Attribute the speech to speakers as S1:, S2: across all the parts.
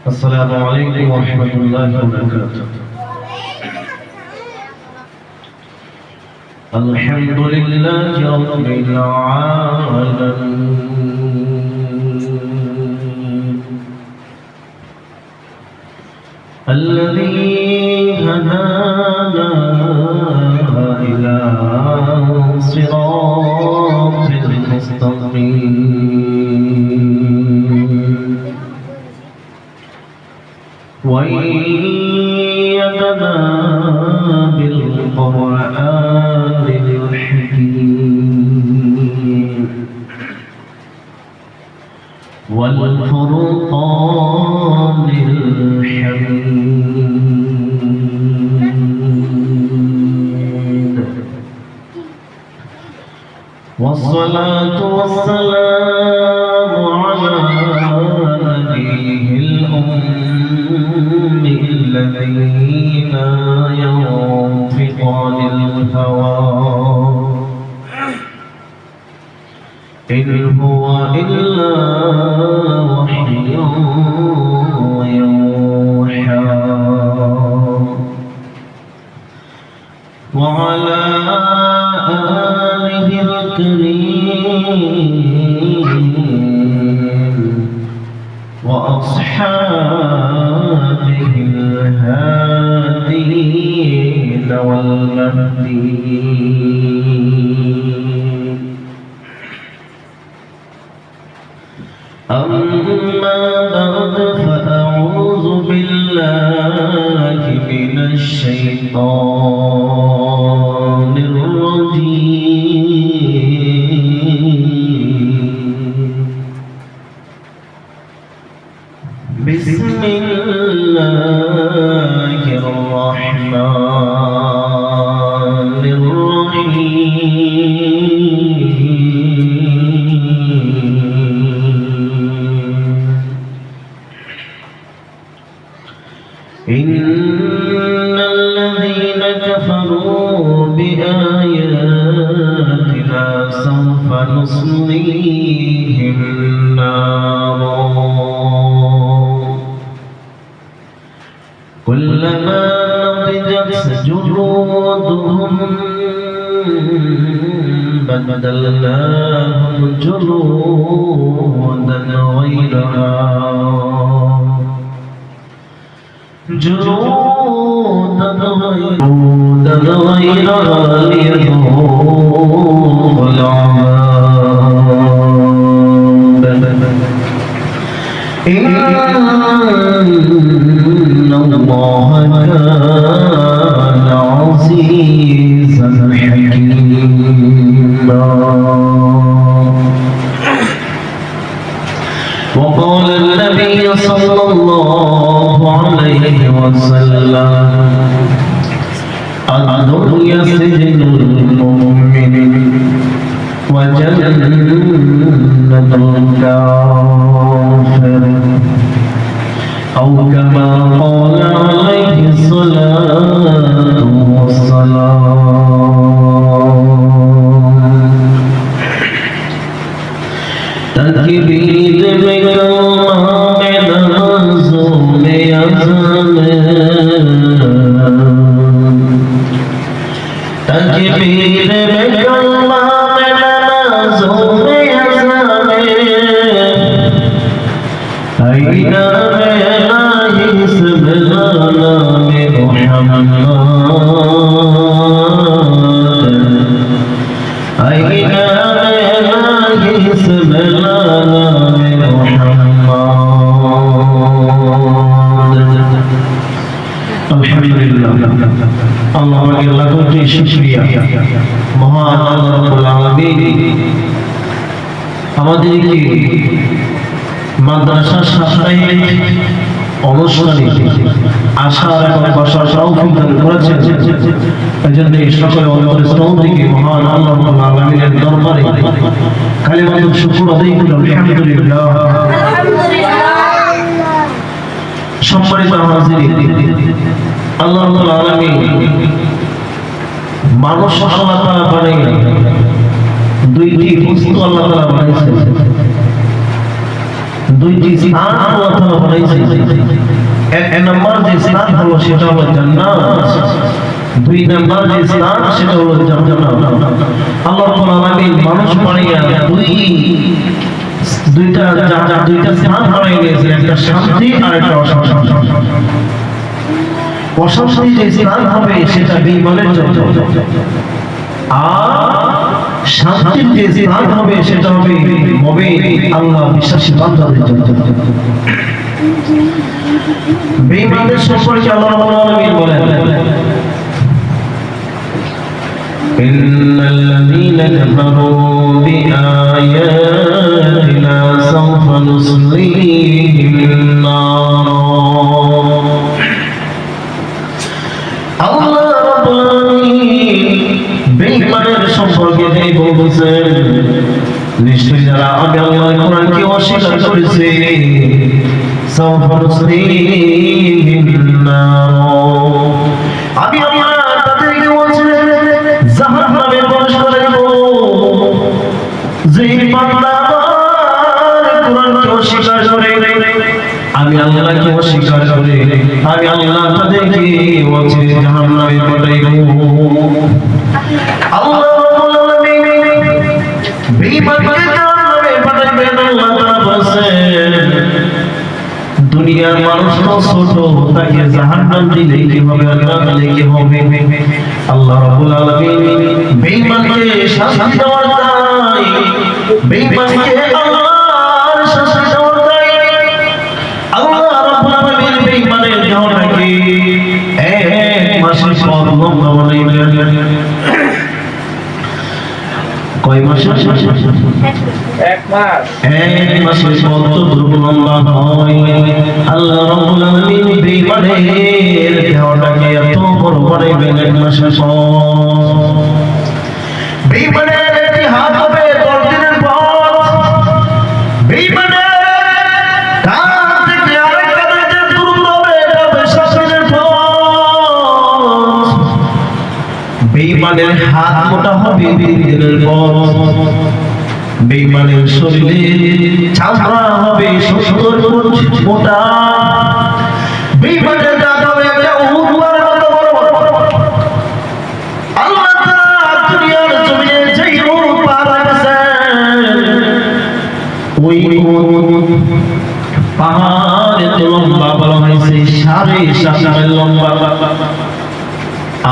S1: السلام عليكم ورحمة الله وبركاته. الحمد لله رب العالمين الذي هدانا إلى صراط مستقيم وأيدنا بالقرآن الحكيم والفرقان الحميد والصلاة والسلام على نبيه الأمي الذي لا ينطق عن الهوى إن هو إلا وحي يوحى وعلى آله الكريم وأصحابه الهادين والمهديين أما بعد فأعوذ بالله من الشيطان الرجيم بسم الله الرحمن الرحيم إن الذين كفروا بآياتنا سوف نصليهم نارا كلما نضجت جلودهم بدلناهم جلودا غيرها غيرها ليذوقوا العذاب إن الله كان عزيزا حكيما وقال النبي صلى الله عليه وسلم الدنيا سجن المؤمن وجنة الكافر أو كما قال عليه الصلاة والسلام تكبير بكلمة منظوم تكبير بكلمة منظوم أين سبلانا محمد أين سبلانا محمد الحمد لله الله لكم شكريا মহান আল্লাহ রাব্বুল আলামিন আমাদেরকে মাদ্রাসা সাপ্তাহিক অনুষ্ঠানে আসার এবং বসার তৌফিক দান করেছেন। এজন্য সকল অন্তরের স্তর থেকে মহান আল্লাহ রাব্বুল আলামিনের দরবারে কালিমাতুল শুকর আদায় করি আলহামদুলিল্লাহ। সম্মানিত হাজিরিন, আল্লাহ রাব্বুল আলামিন মানুষ আল্লাহ তাআলা বানাইলেন, দুইটি বস্তু আল্লাহ তাআলা বানাইছেন। দুইটি স্থান আল্লাহ তাআলা বানাইছেন। এক নম্বর যে স্থান হলো সেটা হলো জান্নাত, দুই নম্বর যে স্থান সেটা হলো জাহান্নাম। আল্লাহ রাব্বুল আলামিন মানুষ বানাইয়া দুইটা স্থান বানাই দিয়েছে, একটা শান্তি আর একটা অশান্তি। অশান্তি যে স্থান হবে সেটা বেঈমানের জন্য, আর শান্তির যে স্থান হবে সেটা হবে মুমিন আল্লাহ বিশ্বাসী বান্দাদের জন্য। বেঈমানদের সম্পর্কে আল্লাহ রাব্বুল আলামিন বলেন, ইন্নাল্লাযীনা কাফারু বিআয়াতিনা সাওফা নুসলিহিম নার। আল্লাহ রাব্বুল আলামিন বেঈমানদের সম্পর্কে এই বলছেন, নিশ্চয়ই যারা আমি আল্লাহর কোরআনকে অস্বীকার করেছে সাওফা নুসলিহিম নার, আমি আল্লাহ তাদেরকে বলছি জাহান্নামে প্রবেশ করে দেব। যে বান্দা আমার কোরআনকে অস্বীকার করে, আমি আল্লাহকে অস্বীকার করে, আমি আল্লাহ তাদেরকে বলছি জাহান্নামে পাঠাইব। আল্লাহ রাব্বুল আলামিন বেঈমানকে জাহান্নামে পাঠাইবেন। আল্লাহ তাআলা বলেন, দুনিয়ার মানুষ তো ছোট, তাকে জাহান্নাম দিলে কি হবে, আল্লাহ দিলে কি হবে। আল্লাহ রাব্বুল আলামিন বেঈমানকে শাস্তি দেওয়ার দায়, বেঈমানকে আল্লাহর শাস্তি দেওয়ার দায়। আল্লাহ রাব্বুল আলামিন বেঈমানের দেহটাকে এক মাসের পর লম্বা বানাইবেন। কয় মাস? এক মাসের পর যতটুকু লম্বা হয়, আল্লাহ রাব্বুল আলামিন বেঈমানের দেহটাকে এত বড় বানাইবেন এক মাসের পর। বেঈমানের একটি হাত হবে 10 দিনের পর, বেঈমানের কান থেকে আরেকটা যে দূরত্ব হবে এটা হবে 7 দিনের পর। বেঈমানের হাত মোটা হবে 3 দিনের পর, বেঈমানের শরীরে চামড়া হবে 70 ফুট মোটা, বেঈমানের দাঁত হবে একটা উট মতো বড়। আল্লাহ তাআলা দুনিয়ার জমিনে যেই উট পার করেছেন, ওই পাহাড় এত লম্বা বলা হয়েছে 7.5 মাইল লম্বা,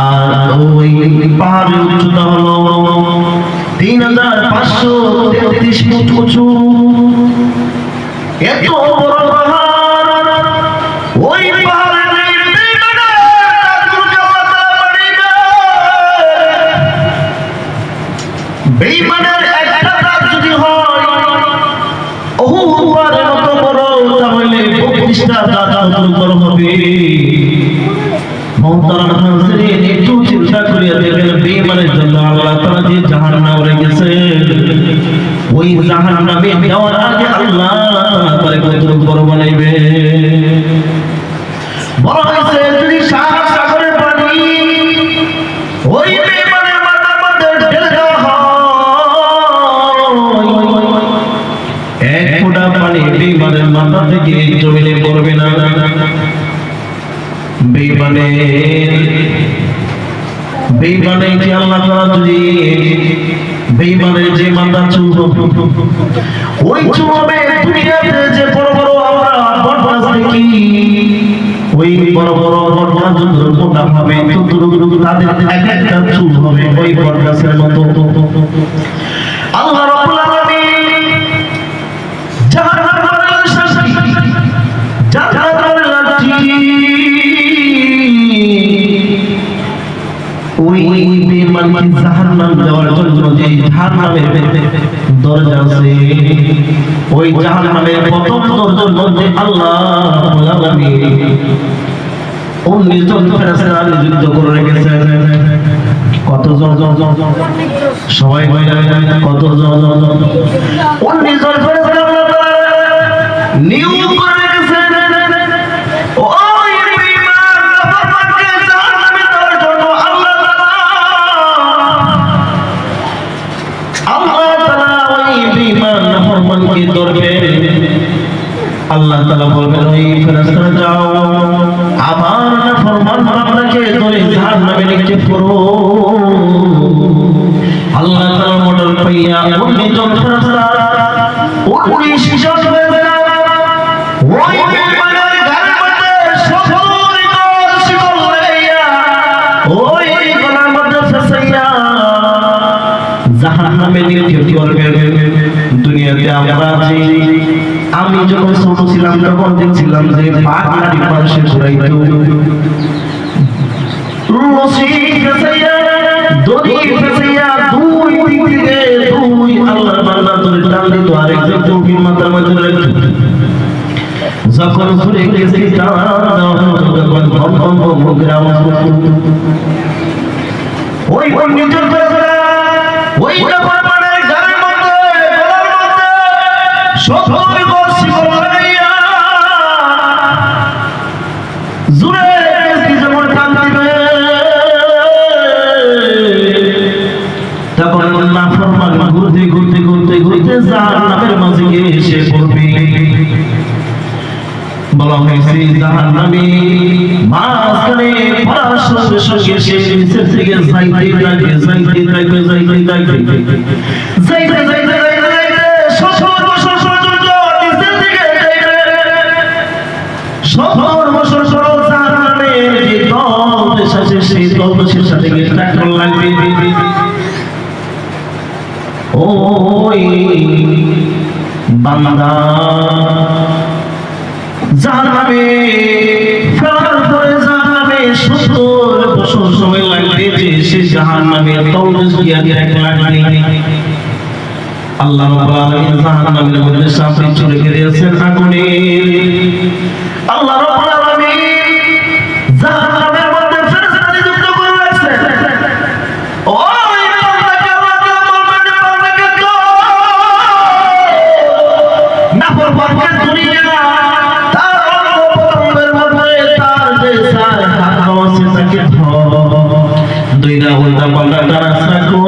S1: আর ওই পাহাড়ের উচ্চতা হলো 3533 ফুট উঁচু। এত বড় পাহাড়, ওই পাহাড়ের বেঈমানের একটা দাঁত যদি হয় উহুদ পাহাড়ের মতো বড়, তাহলে 32টা দাঁত কত বড় হবে। মোহতারাম হাজিরিন, একটু চিন্তা করিয়া দেখেন বেঈমানের জন্য আল্লাহ তাআলা যে জাহান্নাম রেখেছে, ওই জাহান্নামে যাওয়ার আগে আল্লাহ তাআলা কত বড় বানাইবে। বলা হয়েছে যদি সাগরের পানি ওই বেঈমানের মাথার মধ্যে ঢেলে দেওয়া হয়, এক ফোঁটা পানি বেঈমানের মাথা থেকে জমিনে পড়বে না। বেঈমানের কি আল্লাহ তাআলা যদি বেঈমানের যে মাথা চুল ওই চুল হবে দুনিয়াতে যে বড় বড় আমরা বটগাছ দেখি, ওই বড় বড় বটগাছ যত মোটা হবে ততটুকু তাদের একটা চুল হবে ওই বটগাছের মতো। আল্লাহ রাব্বুল আলামিন জাহান্নামের শাস্তি, জাহান্নামের লাঠি, ওই বেঈমানকে জাহান্নাম দেওয়ার জন্য যে জাহান্নামের দরজা আছে, ওই জাহান্নামের প্রথম দরজার মধ্যে আল্লাহ রাব্বুল আলামিন 19 জন ফেরেশতা নিযুক্ত করে রেখেছেন। কত জন? সবাই কত জন? 19 জন ফেরেশতা নিয়োগ করে রেখেছেন। ওই বেঈমান নাফরমানকে জাহান্নামে দেওয়ার জন্য আল্লাহ তাআলা ওই বেঈমান নাফরমানকে ধরবেন, আল্লাহ তাআলা বলবেন ওই ফেরেশতারা যাও আমার নাফরমান বান্দাকে ধরে জাহান্নামে নিক্ষেপ করো। আল্লাহ তাআলা মডেল পাইয়া 19 জন ফেরেশতা 19 জন ফেরেশতা ওই বেঈমানের গায়ের মধ্যে সফরিত শিকল লাগাইয়া ওই গলার মধ্যে ফেসাইয়া জাহান্নামে নিক্ষেপ করবে। দুনিয়াতে আমরা আছি, আমি যখন ছোট ছিলাম তখন দেখছিলাম যে পাগলাটি মানুষের ঘুরাইতো রশি ফেসাইয়া দড়ি ফেসাইয়া দুই দিক থেকে দুই আল্লাহর বান্দা ধরে টান দিত আর একজন টুপির মাথার মধ্যে রাখতো। যখন ঘুরে গেছে তখন ভূমিকম্প মুখের আওয়াজ করতো। ওই নিজের ওই নাফরমানের গায়ের মধ্যে গলার মধ্যে সফর করছি বলাইয়া জুড়ে গেছি যখন টান দিবে তখন নাফরমান ঘুরতে ঘুরতে ঘুরতে ঘুরতে জাহান্নামের মাঝে গিয়ে এসে পড়বে। বলা হয়েছে জাহান্নামে মাঝখানে পড়ার সঙ্গে সঙ্গে সে নিচের থেকে যাইতে থাকে যাইতে থাকে যাইতে থাকে যাইতে যাইতে যাইতে সত্তর বছর পর্যন্ত নিচের দিকে সত্তর বছর পর জাহান্নামের যে তলদেশ আছে সেই তলদেশের সাথে গিয়ে ট্রাক্টর লাগবে। ওই বান্দা জাহান্নামে ফেলার পরে জাহান্নামে 70 বছর সময় লাগবে যে সে জাহান্নামের তলদেশ গিয়ে লাগবে। আল্লাহ রাব্বুল আলামিন জাহান্নামের মধ্যে সাপড়ে চলে গিয়েছেন আগুনে। আল্লাহ রাব্বুল আলামিন জাহান্নামের মধ্যে ফেরেশতা নিযুক্ত করে রাখছেন। ওই বান্দাকে আল্লাহ বলবেন বান্দাকে তো নাফরমানকে দুনিয়া দুইটা উল্টা পাল্টা রাস্তা কো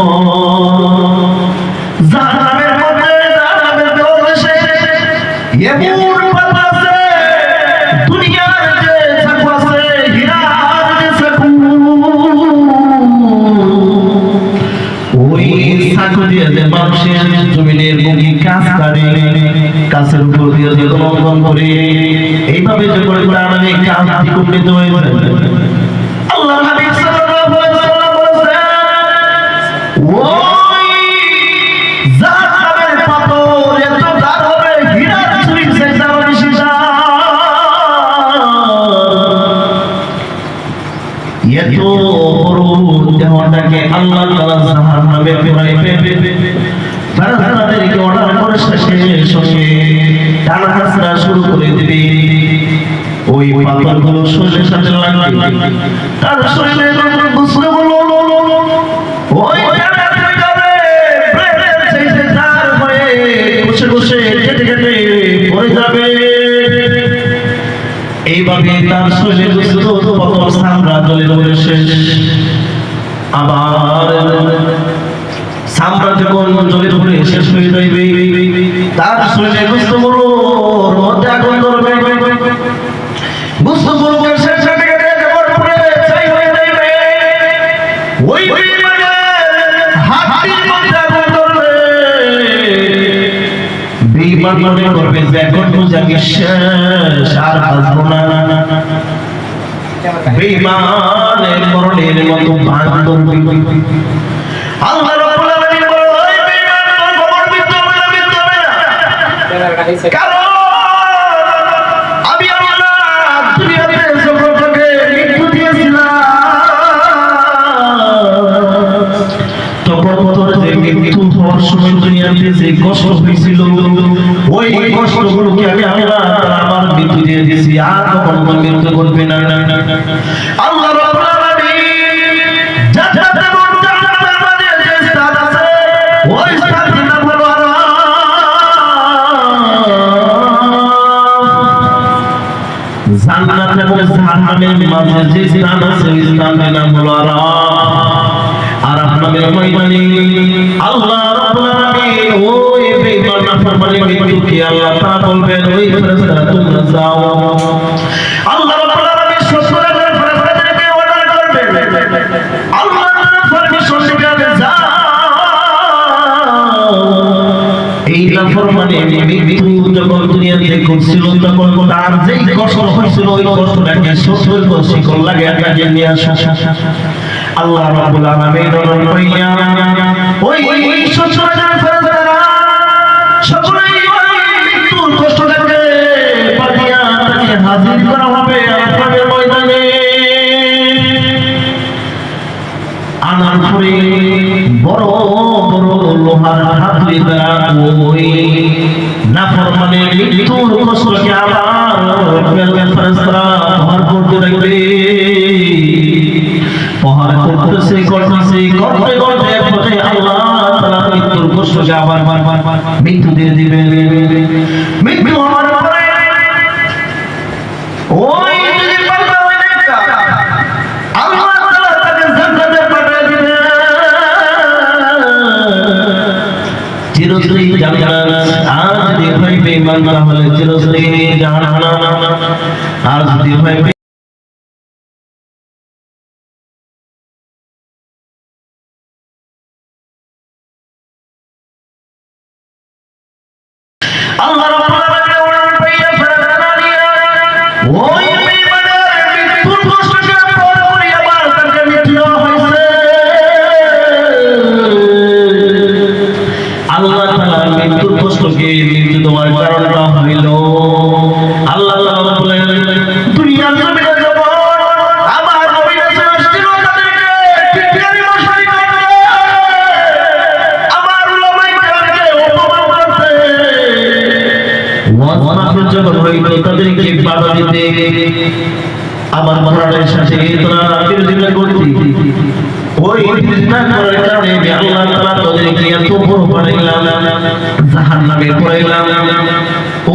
S1: জাহান্নামের মধ্যে জাহান্নামের দোষে এমন পাতা আছে দুনিয়ার যে চাকু আছে হীরার যে চাকু ওই চাকু দিয়ে যে মানুষের জমিনের বুকে কাজ করে কাছের উপর দিয়ে যে লঙ্ঘন করে এইভাবে যে করে আমাদের কাজ দ্বিগুণিত হয়ে যায়। আল্লাহ হাবিব সাল্লাল্লাহু আলাইহি ওয়াসাল্লাম বলেছেন ওই জাহান্নামের পাথর এত দার হবে হীরার চুরির চেয়ে আরো বেশি দাম। এত বড় দেহটাকে আল্লাহ তাআলা জাহান্নামে পুরাইবে। ফেরেশতাদেরকে অর্ডার করে সঙ্গে সঙ্গে টানা হাসরা শুরু করে দিবে। ওই পাথরগুলো শরীরের সাথে লাগবে, তার শরীরে বুঝগুলো ওই যাবে ব্রেনের চাইতে তার হয়ে বসে বসে কেটে কেটে পড়ে যাবে। এইভাবে তার শরীরে বুঝগুলো কত সামরা জ্বলে জ্বলে শেষ। আবার সামরা যখন জ্বলে পড়ে শেষ হয়ে যাবে তার শরীরে বুঝগুলোর মধ্যে আগুন ধরবে। বুঝগুলোকে শেষ হয়ে গেলে যখন পড়ে ছাই হয়ে যাবে ওই বেঈমানের হাড়ির মধ্যে আগুন ধরবে। বেঈমান মনে করবে যে এখন বুঝি আমি শেষ আর বাঁচবো না। বেঈমানের মরণের মতো ভান ধরবে। আল্লাহ রাব্বুল আলামিন বলে ওই বেঈমান তোর খবর মিথ্যা হবে না মিথ্যা হবে না। কারণ আমি আল্লাহ দুনিয়াতে যখন তোকে মৃত্যু দিয়েছিলাম তখন তোর যে মৃত্যু হওয়ার সময় দুনিয়াতে যে কষ্ট হয়েছিল ওই কষ্টগুলোকে আমি আল্লাহ আমার মৃত্যু দিয়ে দিয়েছি আর কখনো মৃত্যু করবে না। আল্লাহ রাব্বুল আলামিন জান্নাতে ওই স্থানের নাম হলো জান্নাত এবং জাহান্নামের মাঝে যে স্থান আছে ওই স্থানের নাম হলো আরাফ। আরাফ জাহান্নামের ময়দানে আল্লাহ রাব্বুল আলামিন ওই বেঈমান নাফরমানের মৃত্যুকে আল্লাহ তাআলা বলবেন ওই ফেরেশতারা তোমরা যাও। আল্লাহ রাব্বুল আলামিন সত্তরের ফেরেশতাদেরকে অর্ডার করবেন, আল্লাহ পারমিশন দিবেন যাও। এই নাফরমানের মৃত্যু যখন দুনিয়াতে করছিল তখন তার যেই কষ্ট হয়েছিল ওই কষ্টটাকে 70 বছর শিকল লাগে আগে নিয়ে আসা। আল্লাহ রাব্বুল আলামিন কইয়া ওই 70 জন ফেরেশতারা সকলেই মৃত্যুর কষ্টটাকে পাঠিয়ে তাকে হাজির করা হবে আরাফাতের ময়দানে। আনার পরে বড় বড় লোহার হাতড়ি দ্বারা ওই নাফরমানের মৃত্যুর কষ্টকে আবার ফেরেশতারা প্রহার করতে লাগবে। প্রহার করতেছে করতে আল্লাহ তাআলা মৃত্যুর কষ্টকে আবার মৃত্যু দিয়ে দিবেন। মৃত্যু হওয়ার পরে ওই যে বান্দা ওই নেতা আল্লাহ তাআলা তাকে জান্নাতে পাঠিয়ে দিবেন। চিরস্থায়ী জান্নাত। আর যদি হয় বেঈমান তাহলে চিরস্থায়ী জাহান্নাম। আর যদি হয় আল্লাহ রাব্বুল আলামিন ওনার পাইয়া ফেরেশতারা নিয়ে ওই বেঈমানের মৃত্যুর কষ্টকে পর করে আবার তাকে মৃত্যু দেওয়া হয়েছে। আল্লাহ তাআলা মৃত্যুর কষ্টকে মৃত্যু দেওয়ার কারণটা হইল আল্লাহ রাব্বুল আলামিন দুনিয়ার জমিনে যখন আমার নবী রাসূল আসছিল তাদেরকে ঠিকঠাকই মশারি করতে আমার উলামায়ে কেরামকে অপমান করতে ওয়াজমাকে যখন হইল তাদেরকে বাধা দিতে আমার মহারাজের সাথে তারা বিরোধিতা করতে ওই বিরোধিতা করার কারণে আল্লাহ তাআলা তাদেরকে এত বড় বানাইলাম জাহান্নামে পড়াইলাম।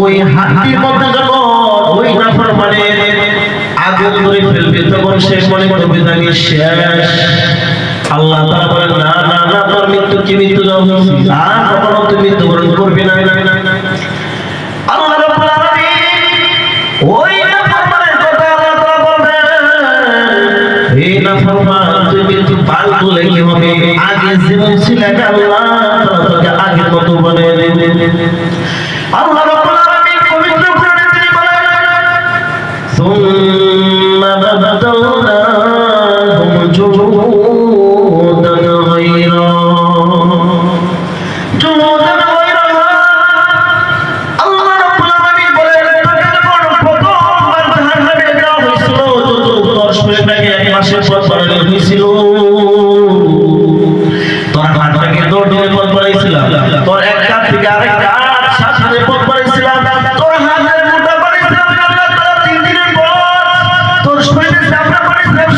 S1: ওই হাতির মধ্যে যখন ওই নাফরমানের আগুন ধরে ফেলবে তখন সে মনে করবে নাকি শেষ। আল্লাহ তাআলা বলেন না না না তোর মৃত্যুকে মৃত্যু দাও আর কখনো তুমি মৃত্যুবরণ করবে না। আল্লাহ রাব্বুল আলামিন ওই নাফরমানের কথা আল্লাহ তাআলা বলবেন এই নাফরমান তুই মৃত্যু পাল করলে কি হবে? আগে জীবন ছিল আল্লাহ তাআলা তোকে আগের মতো বানিয়ে দেবেন। আল্লাহ রাব্বুল আলামিন পবিত্র কোরআনে তিনি বলেন সুম্মা বাদালনাহুম জুলুদান গায়রা জুলুদান গায়রা। আল্লাহ রাব্বুল আলামিন বলেন তাকে যখন প্রথমবার জাহান্নামে দেওয়া হয়েছিল যত কষ্ট এটাকে এক মাসের পর বানানো হয়েছিল। তোর হাতটাকে দৌড় দিয়ে পথ বানাইছিলাম, তোর এক কাপ থেকে আরেক কাপ সাথে পথ বানাইছিলাম, তোর হাতের মোটা বানাইছিলাম আল্লাহ তাআলা 3 দিনের পর, তোর শরীরে চামড়া বানাইছিলাম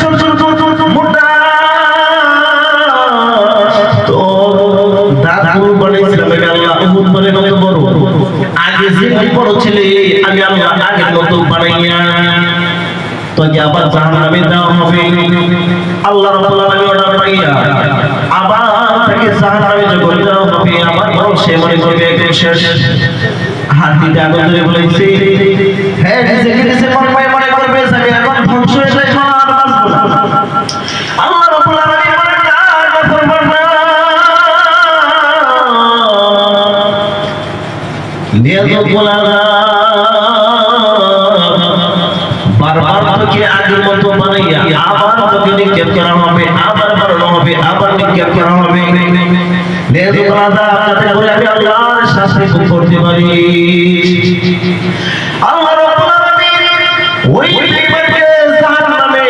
S1: মোটা, তোর দাঁত বানাইছিলাম আল্লাহ উহুদ বলে কত বড়। আগে যে বড় ছেলে আমি আল্লাহ আগের মতো বানাইয়া তোকে আবার জাহান্নামে দেওয়া হবে। আল্লাহ রাব্বুল আলামিন অর্ডার পাইয়া আবার তাকে জাহান্নামে যখন দেওয়া হবে আবার সে মনে করবে একদম শেষ। হাতিটা আগুন ধরে বলেছে হ্যাঁ নিজে মনে করবে যাবে এখন ধ্বংস হয়ে যায় আর বাঁচবো না। আল্লাহ রাব্বুল আলামিন বলেন না নাফরমান লিয়াযুকুল আযাব বারবার তোকে আগের মতো বানাইয়া আবার তোকে নিক্ষেপ করা হবে, আবার বানানো হবে, আবার নিক্ষেপ করা হবে। লিয়াযুকুল আযাব যাতে করে আমি আল্লাহর শাস্তি ভোগ করতে পারি। আল্লাহ রাব্বুল আলামিন ওই বেঈমানকে জাহান্নামে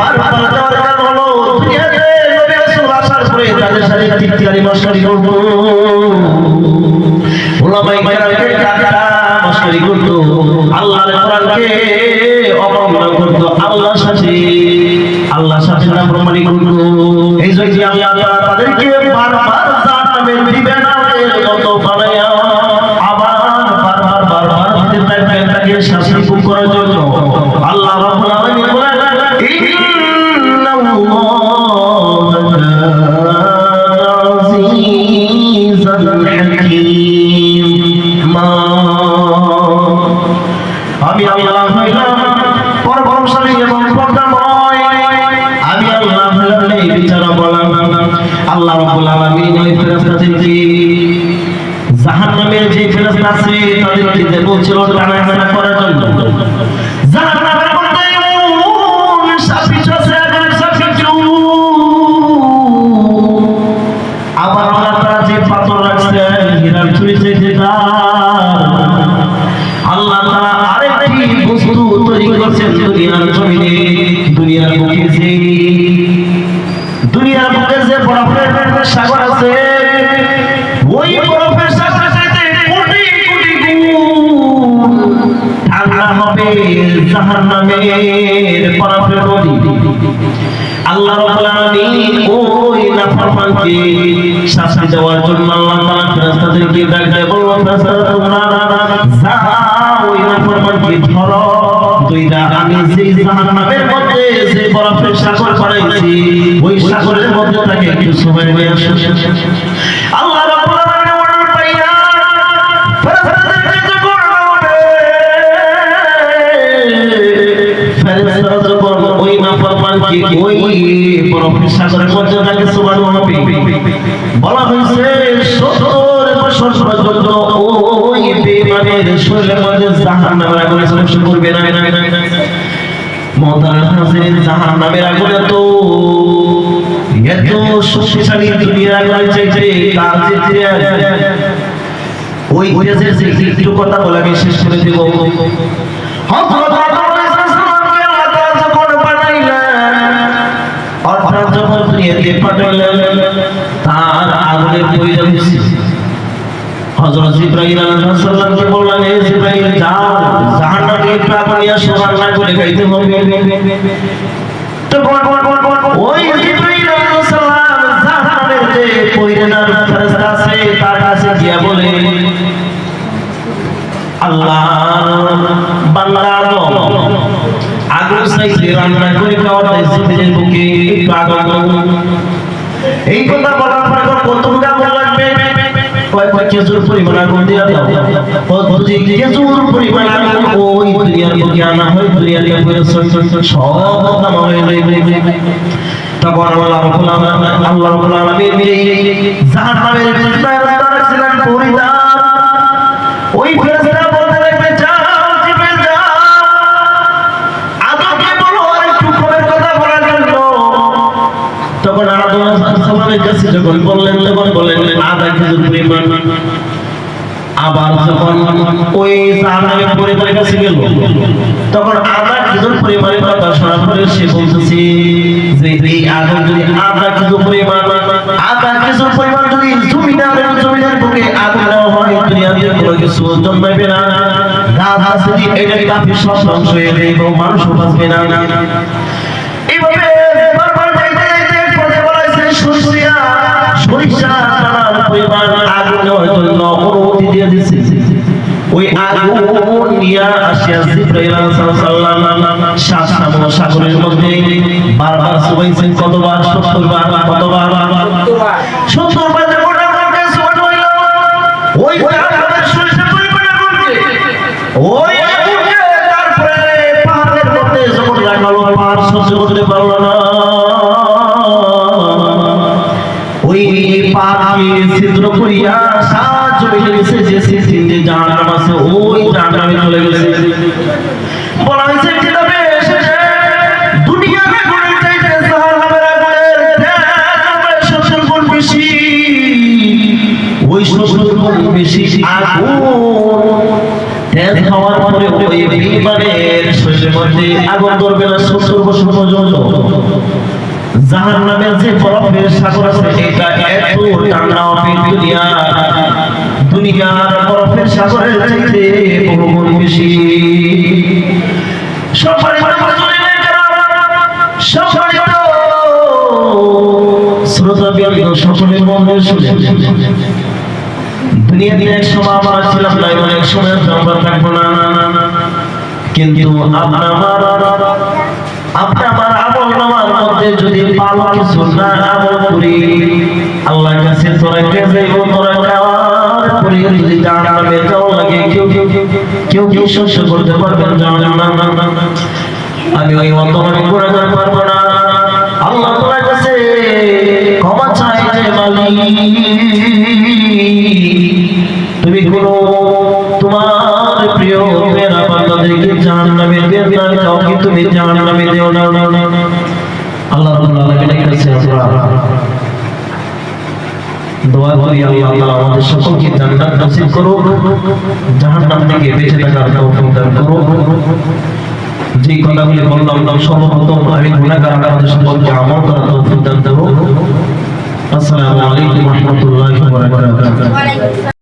S1: বারবার দেওয়ার কারণ হলো দুনিয়াতে নবী রাসূল আসার পরে তাদের সাথে টিটকারি মশকরি করব, উলামায়ে কেরামকে ঠাট্টা মশকরি করত, আল্লাহর কোরআনকে অবমাননা করত, আল্লাহর সাথে নাফরমানি করত। এই জন্য আল্লাহ তাআলা তাদেরকে বারবার জাহান্নামে দিবেন না এর মতো বানায়া আবার বারবার দিতে থাকবেন তাকে শাস্তি ভোগ করার জন্য। আল্লাহ রাব্বুল আলামিন বলেন ইন্নাল্লাহা আল্লাহ হইলাম পরমশালী এবং পর্দাময়, আমি আল্লাহ হইলাম এই বিচারক বললাম। আল্লাহ রাব্বুল আলামিন ওই ফেরেশতাদেরকে জাহান্নামের যে ফেরেশতা আছে তাদেরকে যে বলছিল টানাটানা করার জন্য, জাহান্নামের মধ্যে সাপিচ আছে, সাপিচ। আবার আল্লাহ তাআলা যে পাথর রাখছেন হীরার চুরি থেকে আল্লাহ তাআলা আরেকটি বস্তু তৈরি করেছেন দুনিয়ার জমিনে। দুনিয়ার বুকে যে বরফের সাগর আছে, ওই বরফের সাগরের সাথে কোটি কোটি গুণ ঠান্ডা হবে জাহান্নামের বরফের নদী। আল্লাহ রাব্বুল আলামিন ওই নাফরমানকে শাস্তি দেওয়ার জন্য আল্লাহ তাআলা ফেরেশতাদেরকে ডাক দিয়ে বলল, ফেরেশতারা তোমরা যাও ওই নাফরমানকে ধরো, দুইটা আমি যে জাহান্নামের মধ্যে যে বরফের সাগর বানাইছি ওই সাগরের মধ্যে তাকে একটু সময় নিয়ে আসো। আল্লাহ রাব্বুল আলামিন অর্ডার পাইয়া ফেরেশতাদেরকে যখন ফেরেশতারা যখন ওই নাফরমানকে ওই বরফের সাগরের মধ্যে তাকে সুবহান হবে বলা হয়েছে 70 বছর পর্যন্ত ওই বেঈমানের শরীরের মধ্যে জাহান্নামের আগুন স্পর্শ করবে না। মুহতারাম হাজিরিন, জাহান্নামের আগুন এত শক্তিশালী, দুনিয়ার আগুনের চাইতে কার চেয়ে ওই তেজের যে একটু কথা বলে আমি শেষ করে দেব। হযরত আদম আলাইহিস সালামকে আল্লাহ তাআলা যখন পাঠাইলেন, অর্থাৎ যখন দুনিয়াতে পাঠাইলেন, তার আগুনের প্রয়োজন ছিল। হযরত জিবরাইল আলাইহিস সালামকে বললেন, হে জিবরাইল যাও জাহান্নামে একটু আগুন নিয়ে আসো, রান্না করে খাইতে হবে। তো ওই জিবরাইল আলাইহিস সালাম জাহান্নামের যে পয়রানার ফেরেশতা আছে তার কাছে গিয়া বলে, আল্লাহ বান্দা আদম আগুন চাইছে রান্না করে খাওয়ার জিবরাইলের বুকে একটু আগুন। এই কথা বলার পরে কতটুকু আগুন লাগবে? কয়েকটা খেজুর পরিমাণ আগুন দিয়া দাও। যদি খেজুর পরিমাণ আগুন ওই দুনিয়ার বুকে আনা হয়, দুনিয়ার সব নাম হয়ে যাবে। তখন আল্লাহ রাব্বুল আলামিন জাহান্নামের ভিতরে রাখছিলেন পরিদান। ওই ফেরেশতারা বলতে লাগবে, যাও জিবরিল যাও আদমকে বলো আর একটু খবরের কথা বলার জন্য। তখন আদম আলাইহিস সালামের কাছে যখন বললেন তখন বললেন আধা খেজুর পরিমাণ। আবার যখন ওই জাহান্নামের পরিবারের কাছে গেল তখন আধা খেজুর পরিমাণের কথা শোনার পরে সে বলতেছে যে এই আগুন যদি আধা খেজুর পরিমাণ যদি জমিনের বুকে আগুন দেওয়া হয়, দুনিয়াতে কোনো কিছু জন্মাবে না, গাছ আছে এটা কাফি সব ধ্বংস হয়ে যাবে, মানুষ বাঁচবে না। এইভাবে বারবার যাইতে পরে বলাইছে সরিষা টানার পরিমাণ আগুন দেওয়ার জন্য অনুমতি দিয়ে দিয়েছে। ওই আগুন নিয়ে আসিয়া জিবরাইল আলাইহিস সালাম সাগরের মধ্যে বারবার সুবাইছেন। কতবার? 70 বার। কতবার? 70 বার। ওই জাহান্নামের সরিষা পরিমাণ আগুনকে ওই আগুনকে তারপরে পাহাড়ের মধ্যে যখন লাগালো, পাহাড় সহ্য করতে পারলো না, ওই পাহাড়কে ছিদ্র করিয়া সাহায্য হয়ে গেছে যে সিজে জাহান্নাম আছে ওই জাহান্নামে চলে গেছে। বলা হয়েছে কিতাবে শেষে দুনিয়ার আগুনের চাইতে জাহান্নামের আগুনের 70 গুণ বেশি। ওই 70 গুণ বেশি আগুন তেজ খাওয়ার পরে ওই বেঈমানের শরীরের মধ্যে আগুন ধরবে না 70 বছর পর্যন্ত। জাহান্নামের যে বরফের সাগর আছে এটা এত ঠান্ডা হবে, দুনিয়ার বরফের সাগরের চাইতে বহু গুণ বেশি। সকলের মনে শুনে দুনিয়াতে এক সময় আমরা ছিলাম না, অনেক সময় আমরা থাকবো না, কিন্তু আপনার আমল নামার মধ্যে যদি ভালো কিছু না আমল করি আল্লাহর কাছে তোরা কে যাইব, তোরা খাওয়ার পরে যদি জাহান্নামে যাও লাগে কেউ কেউ কি সহ্য করতে পারবেন জাহান্নাম? আমি ওই অন্তরে গুনাহগার পারবো না। আল্লাহ তোমার কাছে ক্ষমা চাই যে মালিক, তুমি কোনো তোমার প্রিয় মেরা বান্দাদেরকে জাহান্নামে দিও না, কাউকে তুমি জাহান্নামে দিও না। আল্লাহ রাব্বুল আলামিনের কাছে আমরা দোয়া করি, আল্লাহ তাআলা আমাদের সকলকে জান্নাত নসিব করুক, জাহান্নাম থেকে বেঁচে থাকার তৌফিক দান করুক। যে কথাগুলি বললাম সর্বপ্রথম আমি গুনাহগার, আমাদের সকলকে আমল করার তৌফিক দান করুক। আসসালামু আলাইকুম ওয়া রাহমাতুল্লাহি ওয়া বারাকাতুহু।